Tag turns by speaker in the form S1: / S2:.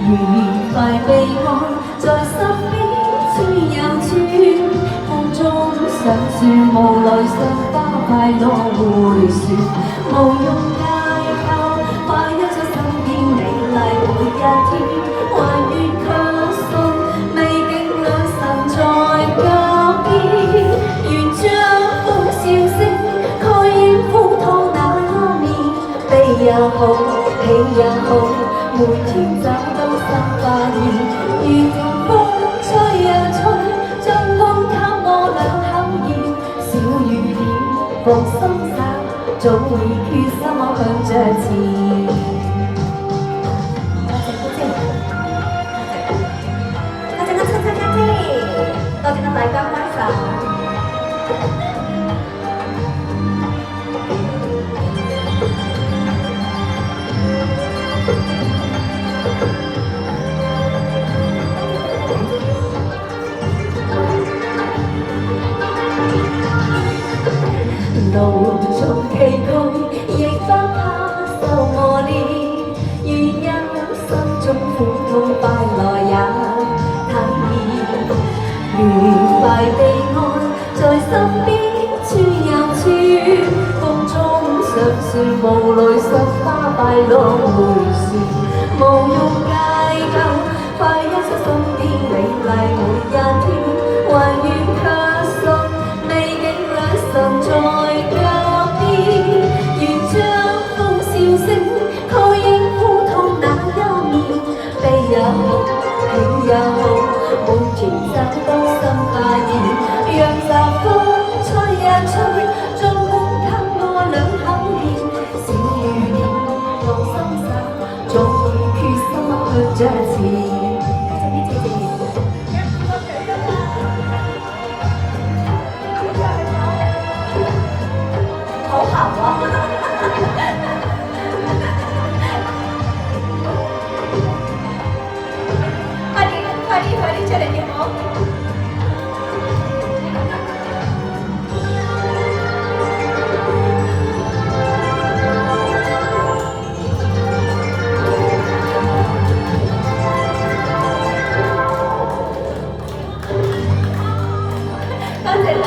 S1: 愉快被愛在身邊處又處，風中上樹無來上花快樂迴旋，無用解構，快一出身邊美麗每一天，還願卻信未竟兩神在腳邊，願將風笑聲蓋掩枯湯那一面，悲也好，喜也好。每天找到新發現，如同風吹呀吹，將光給我兩口熱，小雨點放心灑，早已決心我向着前。多謝我親親家姐，多謝我大家揮手。路縱崎嶇，亦不怕受磨練，願因心中苦痛快樂也體驗，愉快被愛在身邊處又處，風中上旋無淚上花快樂迴旋，無用解構，快一出身邊美麗每一天，還願卻信未竟兩神在。也好，每天找到新發現，讓雜風吹呀吹，盡管給我兩口熱，小雨點放心灑，早已決心向着前。好鹹啊！快啲出嚟跳舞！多謝你。